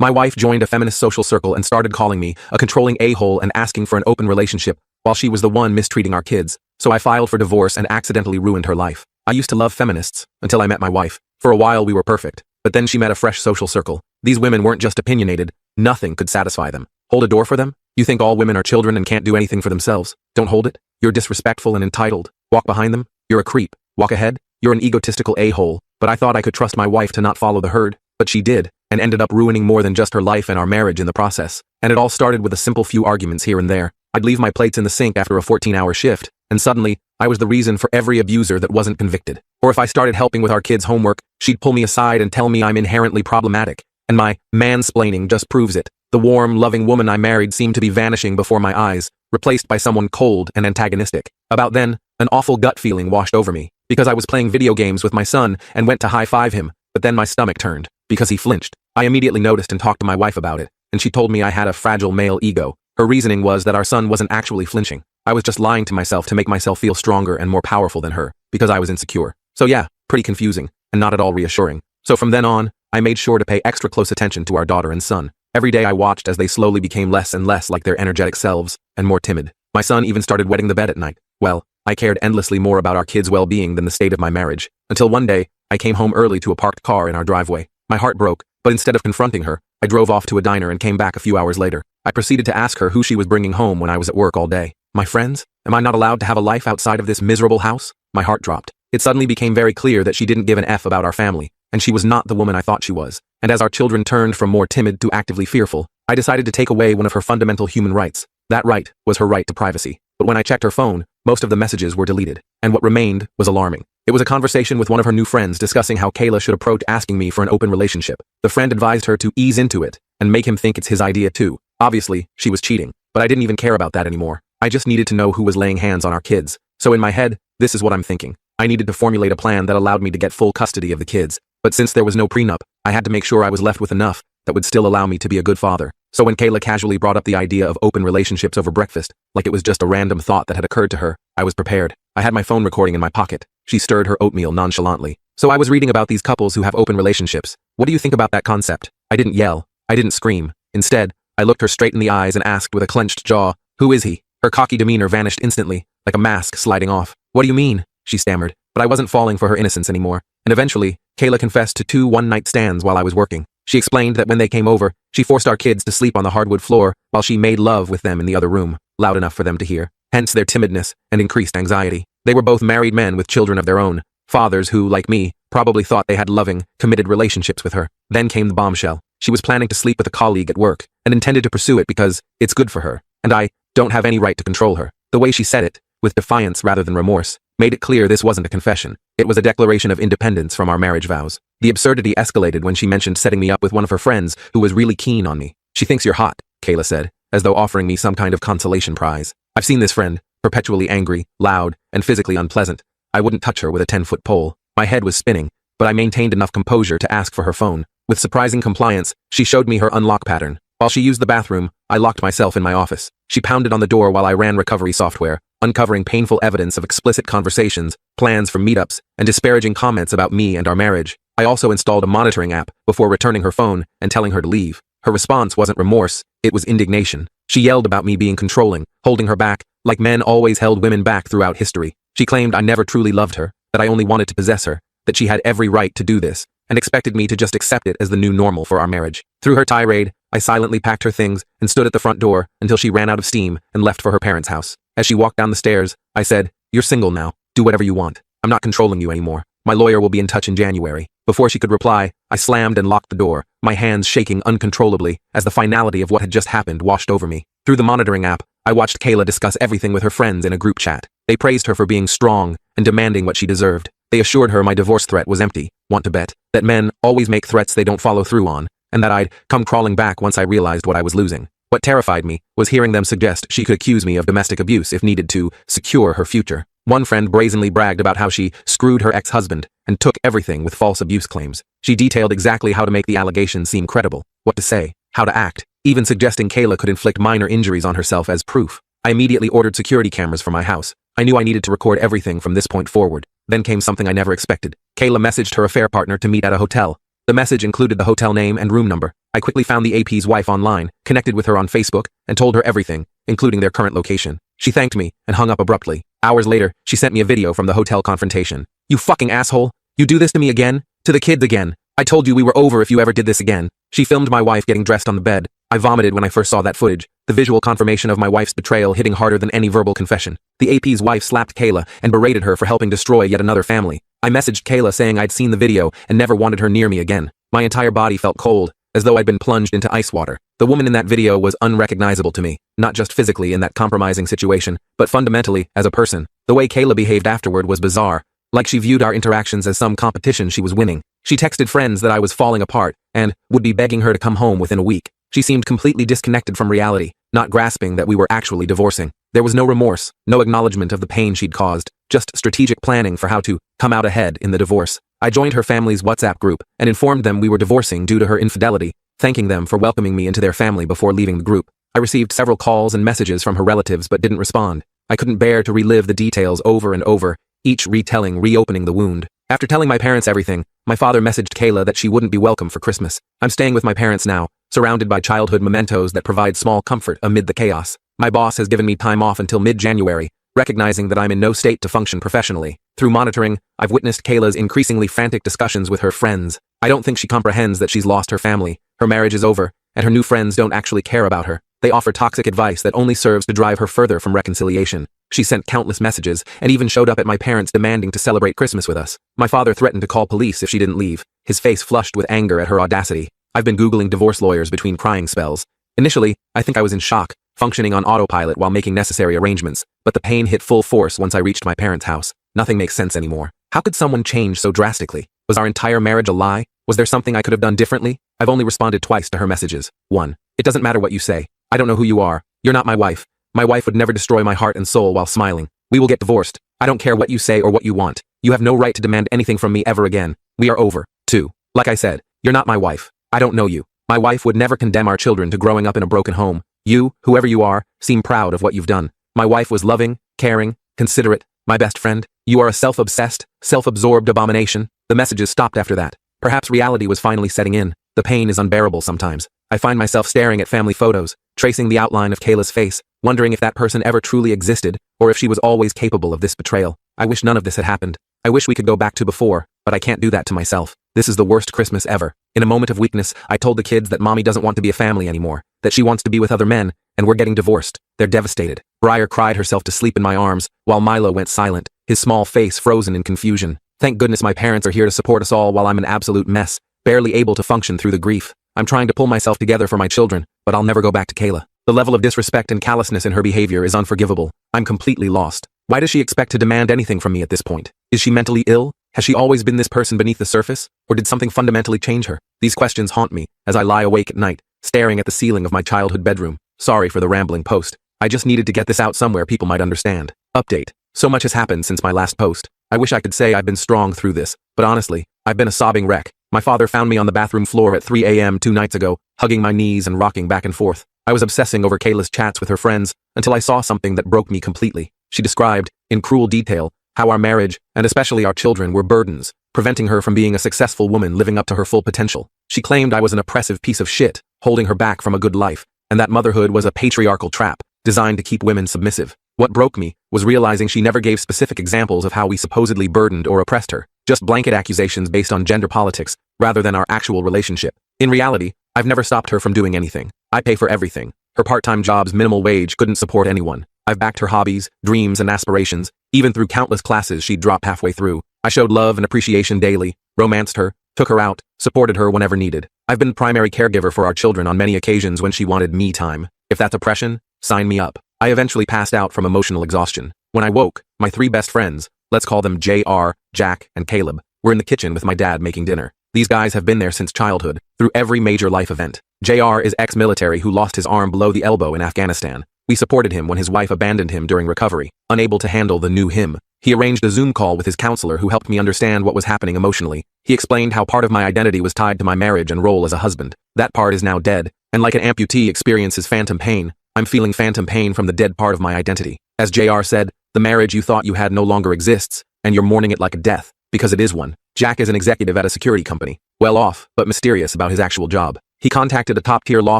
My wife joined a feminist social circle and started calling me a controlling a-hole and asking for an open relationship, while she was the one mistreating our kids. So I filed for divorce and accidentally ruined her life. I used to love feminists, until I met my wife. For a while we were perfect, but then she met a fresh social circle. These women weren't just opinionated, nothing could satisfy them. Hold a door for them? You think all women are children and can't do anything for themselves? Don't hold it? You're disrespectful and entitled. Walk behind them? You're a creep. Walk ahead? You're an egotistical a-hole. But I thought I could trust my wife to not follow the herd, but she did, and ended up ruining more than just her life and our marriage in the process. And it all started with a simple few arguments here and there. I'd leave my plates in the sink after a 14-hour shift, and suddenly, I was the reason for every abuser that wasn't convicted. Or if I started helping with our kids' homework, she'd pull me aside and tell me I'm inherently problematic. And my mansplaining just proves it. The warm, loving woman I married seemed to be vanishing before my eyes, replaced by someone cold and antagonistic. About then, an awful gut feeling washed over me, because I was playing video games with my son and went to high-five him, but then my stomach turned, because he flinched. I immediately noticed and talked to my wife about it, and she told me I had a fragile male ego. Her reasoning was that our son wasn't actually flinching. I was just lying to myself to make myself feel stronger and more powerful than her, because I was insecure. So yeah, pretty confusing, and not at all reassuring. So from then on, I made sure to pay extra close attention to our daughter and son. Every day I watched as they slowly became less and less like their energetic selves, and more timid. My son even started wetting the bed at night. Well, I cared endlessly more about our kids' well-being than the state of my marriage, until one day, I came home early to a parked car in our driveway. My heart broke, but instead of confronting her, I drove off to a diner and came back a few hours later. I proceeded to ask her who she was bringing home when I was at work all day. My friends? Am I not allowed to have a life outside of this miserable house? My heart dropped. It suddenly became very clear that she didn't give an F about our family, and she was not the woman I thought she was. And as our children turned from more timid to actively fearful, I decided to take away one of her fundamental human rights. That right was her right to privacy. But when I checked her phone, most of the messages were deleted, and what remained was alarming. It was a conversation with one of her new friends discussing how Kayla should approach asking me for an open relationship. The friend advised her to ease into it and make him think it's his idea too. Obviously, she was cheating, but I didn't even care about that anymore. I just needed to know who was laying hands on our kids. So in my head, this is what I'm thinking. I needed to formulate a plan that allowed me to get full custody of the kids. But since there was no prenup, I had to make sure I was left with enough that would still allow me to be a good father. So when Kayla casually brought up the idea of open relationships over breakfast, like it was just a random thought that had occurred to her, I was prepared. I had my phone recording in my pocket. She stirred her oatmeal nonchalantly. So I was reading about these couples who have open relationships. What do you think about that concept? I didn't yell. I didn't scream. Instead, I looked her straight in the eyes and asked with a clenched jaw, "Who is he?" Her cocky demeanor vanished instantly, like a mask sliding off. "What do you mean?" she stammered. But I wasn't falling for her innocence anymore. And eventually, Kayla confessed to 2 one-night stands while I was working. She explained that when they came over, she forced our kids to sleep on the hardwood floor while she made love with them in the other room, loud enough for them to hear. Hence their timidness and increased anxiety. They were both married men with children of their own, fathers who, like me, probably thought they had loving, committed relationships with her. Then came the bombshell. She was planning to sleep with a colleague at work and intended to pursue it because it's good for her, and I don't have any right to control her. The way she said it, with defiance rather than remorse, made it clear this wasn't a confession. It was a declaration of independence from our marriage vows. The absurdity escalated when she mentioned setting me up with one of her friends who was really keen on me. "She thinks you're hot," Kayla said, as though offering me some kind of consolation prize. I've seen this friend, perpetually angry, loud, and physically unpleasant. I wouldn't touch her with a 10-foot pole. My head was spinning, but I maintained enough composure to ask for her phone. With surprising compliance, she showed me her unlock pattern. While she used the bathroom, I locked myself in my office. She pounded on the door while I ran recovery software, uncovering painful evidence of explicit conversations, plans for meetups, and disparaging comments about me and our marriage. I also installed a monitoring app before returning her phone and telling her to leave. Her response wasn't remorse, it was indignation. She yelled about me being controlling, holding her back, like men always held women back throughout history. She claimed I never truly loved her, that I only wanted to possess her, that she had every right to do this, and expected me to just accept it as the new normal for our marriage. Through her tirade, I silently packed her things and stood at the front door until she ran out of steam and left for her parents' house. As she walked down the stairs, I said, "You're single now. Do whatever you want. I'm not controlling you anymore. My lawyer will be in touch in January." Before she could reply, I slammed and locked the door, my hands shaking uncontrollably as the finality of what had just happened washed over me. Through the monitoring app, I watched Kayla discuss everything with her friends in a group chat. They praised her for being strong and demanding what she deserved. They assured her my divorce threat was empty. Want to bet that men always make threats they don't follow through on, and that I'd come crawling back once I realized what I was losing. What terrified me was hearing them suggest she could accuse me of domestic abuse if needed to secure her future. One friend brazenly bragged about how she screwed her ex-husband and took everything with false abuse claims. She detailed exactly how to make the allegations seem credible, what to say, how to act, even suggesting Kayla could inflict minor injuries on herself as proof. I immediately ordered security cameras for my house. I knew I needed to record everything from this point forward. Then came something I never expected. Kayla messaged her affair partner to meet at a hotel. The message included the hotel name and room number. I quickly found the AP's wife online, connected with her on Facebook, and told her everything, including their current location. She thanked me and hung up abruptly. Hours later, she sent me a video from the hotel confrontation. "You fucking asshole! You do this to me again? To the kids again? I told you we were over if you ever did this again." She filmed my wife getting dressed on the bed. I vomited when I first saw that footage, the visual confirmation of my wife's betrayal hitting harder than any verbal confession. The AP's wife slapped Kayla and berated her for helping destroy yet another family. I messaged Kayla saying I'd seen the video and never wanted her near me again. My entire body felt cold, as though I'd been plunged into ice water. The woman in that video was unrecognizable to me, not just physically in that compromising situation, but fundamentally as a person. The way Kayla behaved afterward was bizarre, like she viewed our interactions as some competition she was winning. She texted friends that I was falling apart and would be begging her to come home within a week. She seemed completely disconnected from reality, not grasping that we were actually divorcing. There was no remorse, no acknowledgement of the pain she'd caused, just strategic planning for how to come out ahead in the divorce. I joined her family's WhatsApp group and informed them we were divorcing due to her infidelity, thanking them for welcoming me into their family before leaving the group. I received several calls and messages from her relatives but didn't respond. I couldn't bear to relive the details over and over, each retelling reopening the wound. After telling my parents everything, my father messaged Kayla that she wouldn't be welcome for Christmas. I'm staying with my parents now, surrounded by childhood mementos that provide small comfort amid the chaos. My boss has given me time off until mid-January, recognizing that I'm in no state to function professionally. Through monitoring, I've witnessed Kayla's increasingly frantic discussions with her friends. I don't think she comprehends that she's lost her family, her marriage is over, and her new friends don't actually care about her. They offer toxic advice that only serves to drive her further from reconciliation. She sent countless messages and even showed up at my parents' demanding to celebrate Christmas with us. My father threatened to call police if she didn't leave, his face flushed with anger at her audacity. I've been Googling divorce lawyers between crying spells. Initially, I think I was in shock, functioning on autopilot while making necessary arrangements, but the pain hit full force once I reached my parents' house. Nothing makes sense anymore. How could someone change so drastically? Was our entire marriage a lie? Was there something I could have done differently? I've only responded twice to her messages. 1. It doesn't matter what you say. I don't know who you are. You're not my wife. My wife would never destroy my heart and soul while smiling. We will get divorced. I don't care what you say or what you want. You have no right to demand anything from me ever again. We are over. 2. Like I said, you're not my wife. I don't know you. My wife would never condemn our children to growing up in a broken home. You, whoever you are, seem proud of what you've done. My wife was loving, caring, considerate, my best friend. You are a self-obsessed, self-absorbed abomination. The messages stopped after that. Perhaps reality was finally setting in. The pain is unbearable sometimes. I find myself staring at family photos, tracing the outline of Kayla's face, wondering if that person ever truly existed, or if she was always capable of this betrayal. I wish none of this had happened. I wish we could go back to before, but I can't do that to myself. This is the worst Christmas ever. In a moment of weakness, I told the kids that mommy doesn't want to be a family anymore, that she wants to be with other men, and we're getting divorced. They're devastated. Briar cried herself to sleep in my arms, while Milo went silent, his small face frozen in confusion. Thank goodness my parents are here to support us all while I'm an absolute mess, barely able to function through the grief. I'm trying to pull myself together for my children, but I'll never go back to Kayla. The level of disrespect and callousness in her behavior is unforgivable. I'm completely lost. Why does she expect to demand anything from me at this point? Is she mentally ill? Has she always been this person beneath the surface? Or did something fundamentally change her? These questions haunt me as I lie awake at night, staring at the ceiling of my childhood bedroom. Sorry for the rambling post. I just needed to get this out somewhere people might understand. Update. So much has happened since my last post. I wish I could say I've been strong through this, but honestly, I've been a sobbing wreck. My father found me on the bathroom floor at 3 a.m. 2 nights ago, hugging my knees and rocking back and forth. I was obsessing over Kayla's chats with her friends until I saw something that broke me completely. She described, in cruel detail, how our marriage, and especially our children, were burdens, preventing her from being a successful woman living up to her full potential. She claimed I was an oppressive piece of shit, holding her back from a good life, and that motherhood was a patriarchal trap, designed to keep women submissive. What broke me was realizing she never gave specific examples of how we supposedly burdened or oppressed her, just blanket accusations based on gender politics, rather than our actual relationship. In reality, I've never stopped her from doing anything. I pay for everything. Her part-time job's minimal wage couldn't support anyone. I've backed her hobbies, dreams, and aspirations, even through countless classes she'd drop halfway through. I showed love and appreciation daily, romanced her, took her out, supported her whenever needed. I've been the primary caregiver for our children on many occasions when she wanted me time. If that's oppression, sign me up. I eventually passed out from emotional exhaustion. When I woke, my 3 best friends, let's call them JR, Jack, and Caleb, were in the kitchen with my dad making dinner. These guys have been there since childhood, through every major life event. JR is ex-military who lost his arm below the elbow in Afghanistan. We supported him when his wife abandoned him during recovery, unable to handle the new him. He arranged a Zoom call with his counselor who helped me understand what was happening emotionally. He explained how part of my identity was tied to my marriage and role as a husband. That part is now dead, and like an amputee experiences phantom pain, I'm feeling phantom pain from the dead part of my identity. As JR said, the marriage you thought you had no longer exists, and you're mourning it like a death, because it is one. Jack is an executive at a security company, well off, but mysterious about his actual job. He contacted a top-tier law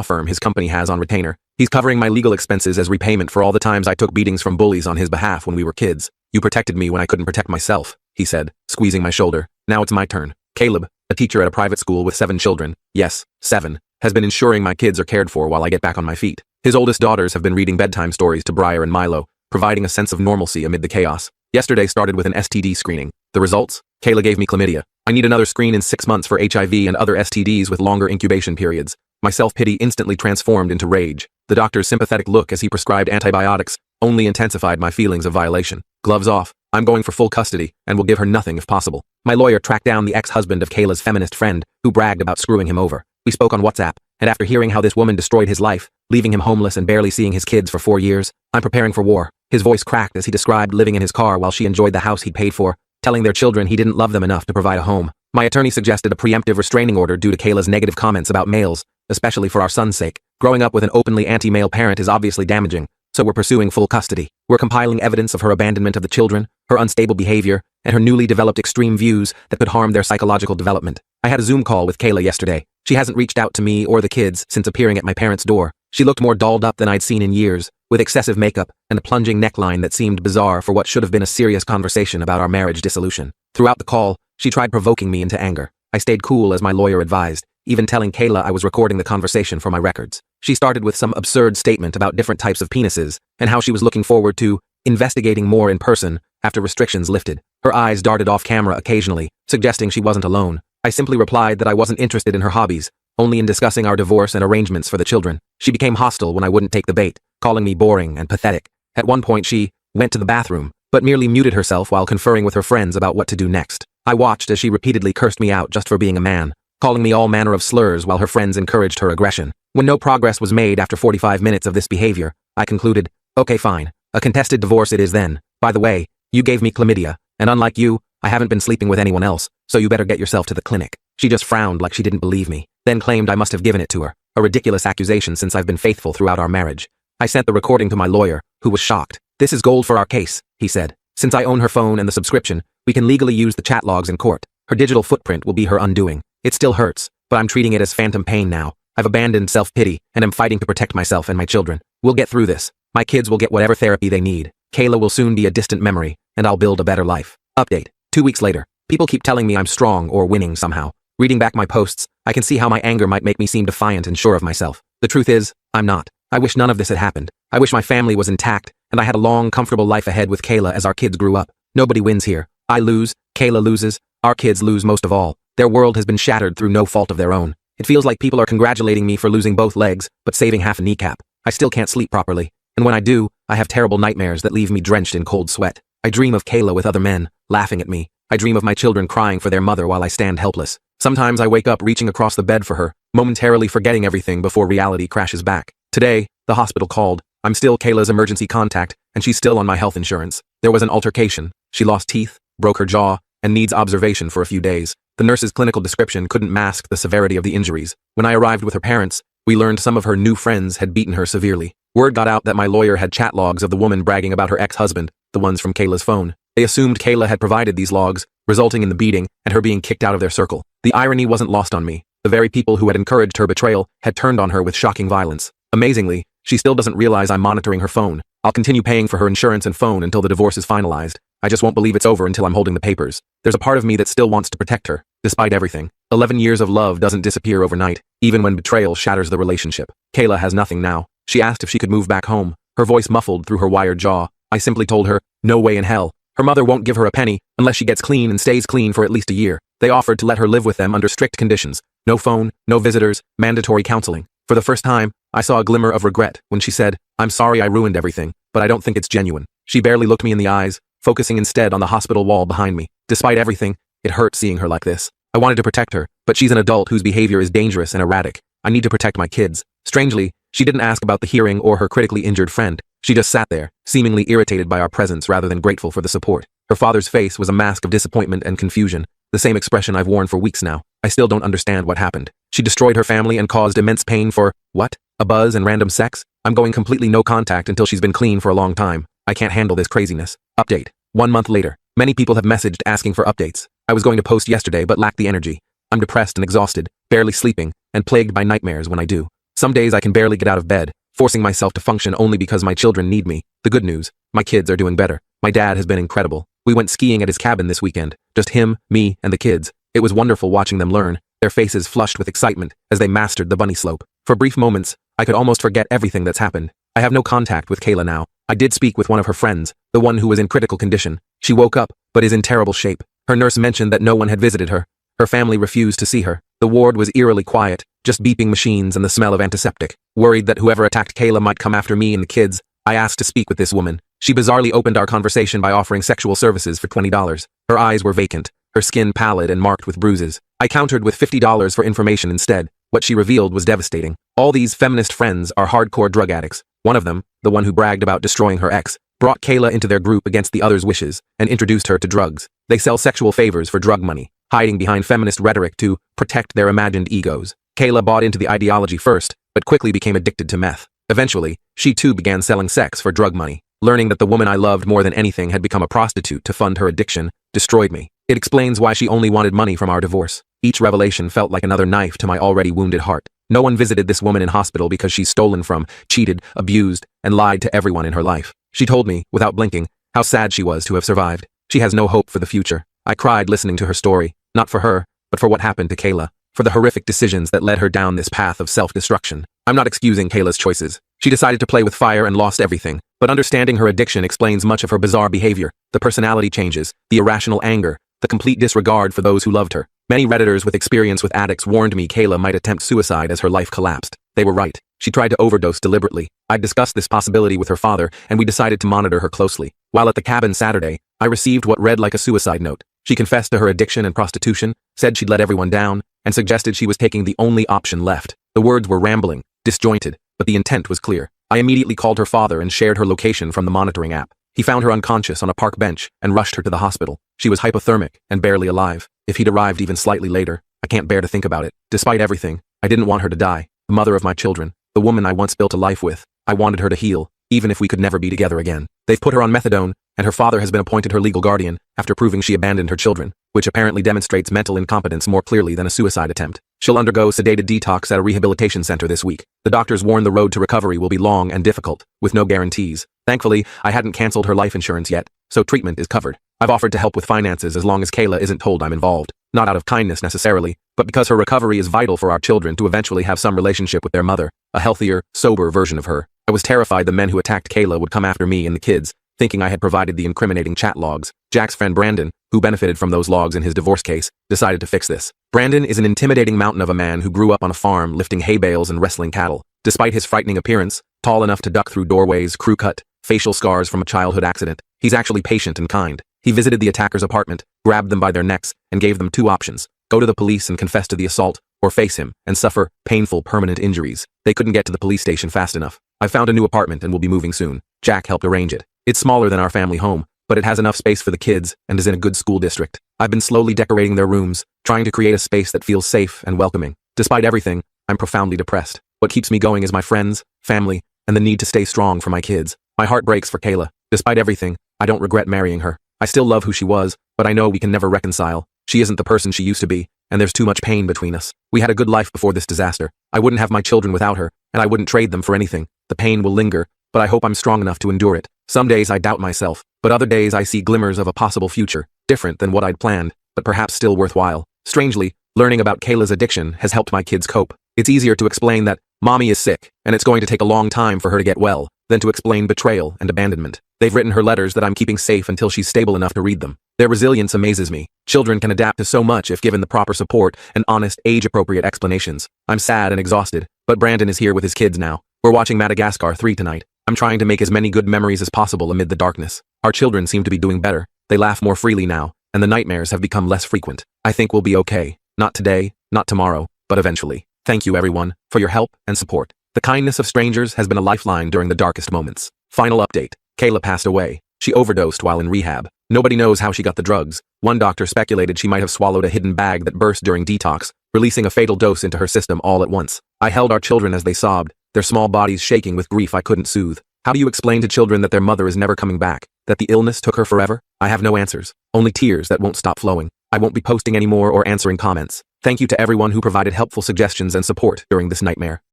firm his company has on retainer. He's covering my legal expenses as repayment for all the times I took beatings from bullies on his behalf when we were kids. You protected me when I couldn't protect myself, he said, squeezing my shoulder. Now it's my turn. Caleb, a teacher at a private school with 7 children, yes, 7, has been ensuring my kids are cared for while I get back on my feet. His oldest daughters have been reading bedtime stories to Briar and Milo, providing a sense of normalcy amid the chaos. Yesterday started with an STD screening. The results? Kayla gave me chlamydia. I need another screen in 6 months for HIV and other STDs with longer incubation periods. My self-pity instantly transformed into rage. The doctor's sympathetic look as he prescribed antibiotics only intensified my feelings of violation. Gloves off. I'm going for full custody and will give her nothing if possible. My lawyer tracked down the ex-husband of Kayla's feminist friend who bragged about screwing him over. We spoke on WhatsApp, and after hearing how this woman destroyed his life, leaving him homeless and barely seeing his kids for 4 years, I'm preparing for war. His voice cracked as he described living in his car while she enjoyed the house he'd paid for, telling their children he didn't love them enough to provide a home. My attorney suggested a preemptive restraining order due to Kayla's negative comments about males, especially for our son's sake. Growing up with an openly anti-male parent is obviously damaging, so we're pursuing full custody. We're compiling evidence of her abandonment of the children, her unstable behavior, and her newly developed extreme views that could harm their psychological development. I had a Zoom call with Kayla yesterday. She hasn't reached out to me or the kids since appearing at my parents' door. She looked more dolled up than I'd seen in years, with excessive makeup and a plunging neckline that seemed bizarre for what should have been a serious conversation about our marriage dissolution. Throughout the call, she tried provoking me into anger. I stayed cool as my lawyer advised, even telling Kayla I was recording the conversation for my records. She started with some absurd statement about different types of penises and how she was looking forward to investigating more in person after restrictions lifted. Her eyes darted off camera occasionally, suggesting she wasn't alone. I simply replied that I wasn't interested in her hobbies, only in discussing our divorce and arrangements for the children. She became hostile when I wouldn't take the bait, calling me boring and pathetic. At one point she went to the bathroom, but merely muted herself while conferring with her friends about what to do next. I watched as she repeatedly cursed me out just for being a man, calling me all manner of slurs while her friends encouraged her aggression. When no progress was made after 45 minutes of this behavior, I concluded, okay fine, a contested divorce it is then. By the way, you gave me chlamydia, and unlike you, I haven't been sleeping with anyone else, so you better get yourself to the clinic. She just frowned like she didn't believe me, then claimed I must have given it to her, a ridiculous accusation since I've been faithful throughout our marriage. I sent the recording to my lawyer, who was shocked. This is gold for our case, he said. Since I own her phone and the subscription, we can legally use the chat logs in court. Her digital footprint will be her undoing. It still hurts, but I'm treating it as phantom pain now. I've abandoned self-pity, and am fighting to protect myself and my children. We'll get through this. My kids will get whatever therapy they need. Kayla will soon be a distant memory, and I'll build a better life. Update. 2 weeks later. People keep telling me I'm strong or winning somehow. Reading back my posts, I can see how my anger might make me seem defiant and sure of myself. The truth is, I'm not. I wish none of this had happened. I wish my family was intact, and I had a long, comfortable life ahead with Kayla as our kids grew up. Nobody wins here. I lose, Kayla loses, our kids lose most of all. Their world has been shattered through no fault of their own. It feels like people are congratulating me for losing both legs, but saving half a kneecap. I still can't sleep properly, and when I do, I have terrible nightmares that leave me drenched in cold sweat. I dream of Kayla with other men, laughing at me. I dream of my children crying for their mother while I stand helpless. Sometimes I wake up reaching across the bed for her, momentarily forgetting everything before reality crashes back. Today, the hospital called. I'm still Kayla's emergency contact, and she's still on my health insurance. There was an altercation. She lost teeth, broke her jaw, and needs observation for a few days. The nurse's clinical description couldn't mask the severity of the injuries. When I arrived with her parents, we learned some of her new friends had beaten her severely. Word got out that my lawyer had chat logs of the woman bragging about her ex-husband, the ones from Kayla's phone. They assumed Kayla had provided these logs, resulting in the beating and her being kicked out of their circle. The irony wasn't lost on me. The very people who had encouraged her betrayal had turned on her with shocking violence. Amazingly, she still doesn't realize I'm monitoring her phone. I'll continue paying for her insurance and phone until the divorce is finalized. I just won't believe it's over until I'm holding the papers. There's a part of me that still wants to protect her, despite everything. 11 years of love doesn't disappear overnight, even when betrayal shatters the relationship. Kayla has nothing now. She asked if she could move back home, her voice muffled through her wired jaw. I simply told her, no way in hell. Her mother won't give her a penny unless she gets clean and stays clean for at least a year. They offered to let her live with them under strict conditions. No phone, no visitors, mandatory counseling. For the first time, I saw a glimmer of regret when she said, I'm sorry I ruined everything, but I don't think it's genuine. She barely looked me in the eyes, focusing instead on the hospital wall behind me. Despite everything, it hurt seeing her like this. I wanted to protect her, but she's an adult whose behavior is dangerous and erratic. I need to protect my kids. Strangely, she didn't ask about the hearing or her critically injured friend. She just sat there, seemingly irritated by our presence rather than grateful for the support. Her father's face was a mask of disappointment and confusion, the same expression I've worn for weeks now. I still don't understand what happened. She destroyed her family and caused immense pain for, what? A buzz and random sex? I'm going completely no contact until she's been clean for a long time. I can't handle this craziness. Update. 1 month later. Many people have messaged asking for updates. I was going to post yesterday but lacked the energy. I'm depressed and exhausted, barely sleeping, and plagued by nightmares when I do. Some days I can barely get out of bed, forcing myself to function only because my children need me. The good news, my kids are doing better. My dad has been incredible. We went skiing at his cabin this weekend, just him, me, and the kids. It was wonderful watching them learn, their faces flushed with excitement as they mastered the bunny slope. For brief moments, I could almost forget everything that's happened. I have no contact with Kayla now. I did speak with one of her friends, the one who was in critical condition. She woke up, but is in terrible shape. Her nurse mentioned that no one had visited her. Her family refused to see her. The ward was eerily quiet, just beeping machines and the smell of antiseptic. Worried that whoever attacked Kayla might come after me and the kids, I asked to speak with this woman. She bizarrely opened our conversation by offering sexual services for $20. Her eyes were vacant, her skin pallid and marked with bruises. I countered with $50 for information instead. What she revealed was devastating. All these feminist friends are hardcore drug addicts. One of them, the one who bragged about destroying her ex, brought Kayla into their group against the others' wishes and introduced her to drugs. They sell sexual favors for drug money, hiding behind feminist rhetoric to protect their imagined egos. Kayla bought into the ideology first, but quickly became addicted to meth. Eventually, she too began selling sex for drug money. Learning that the woman I loved more than anything had become a prostitute to fund her addiction destroyed me. It explains why she only wanted money from our divorce. Each revelation felt like another knife to my already wounded heart. No one visited this woman in hospital because she's stolen from, cheated, abused, and lied to everyone in her life. She told me, without blinking, how sad she was to have survived. She has no hope for the future. I cried listening to her story, not for her, but for what happened to Kayla, for the horrific decisions that led her down this path of self-destruction. I'm not excusing Kayla's choices. She decided to play with fire and lost everything, but understanding her addiction explains much of her bizarre behavior, the personality changes, the irrational anger, the complete disregard for those who loved her. Many Redditors with experience with addicts warned me Kayla might attempt suicide as her life collapsed. They were right. She tried to overdose deliberately. I discussed this possibility with her father, and we decided to monitor her closely. While at the cabin Saturday, I received what read like a suicide note. She confessed to her addiction and prostitution, said she'd let everyone down, and suggested she was taking the only option left. The words were rambling, disjointed, but the intent was clear. I immediately called her father and shared her location from the monitoring app. He found her unconscious on a park bench and rushed her to the hospital. She was hypothermic and barely alive. If he'd arrived even slightly later, I can't bear to think about it. Despite everything, I didn't want her to die. The mother of my children, the woman I once built a life with, I wanted her to heal, even if we could never be together again. They've put her on methadone, and her father has been appointed her legal guardian after proving she abandoned her children, which apparently demonstrates mental incompetence more clearly than a suicide attempt. She'll undergo sedated detox at a rehabilitation center this week. The doctors warn the road to recovery will be long and difficult, with no guarantees. Thankfully, I hadn't canceled her life insurance yet, so treatment is covered. I've offered to help with finances as long as Kayla isn't told I'm involved. Not out of kindness necessarily, but because her recovery is vital for our children to eventually have some relationship with their mother, a healthier, sober version of her. I was terrified the men who attacked Kayla would come after me and the kids, thinking I had provided the incriminating chat logs. Jack's friend Brandon, who benefited from those logs in his divorce case, decided to fix this. Brandon is an intimidating mountain of a man who grew up on a farm lifting hay bales and wrestling cattle. Despite his frightening appearance, tall enough to duck through doorways, crew cut, facial scars from a childhood accident, he's actually patient and kind. He visited the attacker's apartment, grabbed them by their necks, and gave them two options: go to the police and confess to the assault, or face him and suffer painful permanent injuries. They couldn't get to the police station fast enough. I found a new apartment and will be moving soon. Jack helped arrange it. It's smaller than our family home, but it has enough space for the kids and is in a good school district. I've been slowly decorating their rooms, trying to create a space that feels safe and welcoming. Despite everything, I'm profoundly depressed. What keeps me going is my friends, family, and the need to stay strong for my kids. My heart breaks for Kayla. Despite everything, I don't regret marrying her. I still love who she was, but I know we can never reconcile. She isn't the person she used to be, and there's too much pain between us. We had a good life before this disaster. I wouldn't have my children without her, and I wouldn't trade them for anything. The pain will linger, but I hope I'm strong enough to endure it. Some days I doubt myself, but other days I see glimmers of a possible future, different than what I'd planned, but perhaps still worthwhile. Strangely, learning about Kayla's addiction has helped my kids cope. It's easier to explain that mommy is sick, and it's going to take a long time for her to get well, than to explain betrayal and abandonment. They've written her letters that I'm keeping safe until she's stable enough to read them. Their resilience amazes me. Children can adapt to so much if given the proper support and honest, age-appropriate explanations. I'm sad and exhausted, but Brandon is here with his kids now. We're watching Madagascar 3 tonight. I'm trying to make as many good memories as possible amid the darkness. Our children seem to be doing better. They laugh more freely now, and the nightmares have become less frequent. I think we'll be okay. Not today, not tomorrow, but eventually. Thank you, everyone, for your help and support. The kindness of strangers has been a lifeline during the darkest moments. Final update. Kayla passed away. She overdosed while in rehab. Nobody knows how she got the drugs. One doctor speculated she might have swallowed a hidden bag that burst during detox, releasing a fatal dose into her system all at once. I held our children as they sobbed, their small bodies shaking with grief I couldn't soothe. How do you explain to children that their mother is never coming back, that the illness took her forever? I have no answers, only tears that won't stop flowing. I won't be posting anymore or answering comments. Thank you to everyone who provided helpful suggestions and support during this nightmare.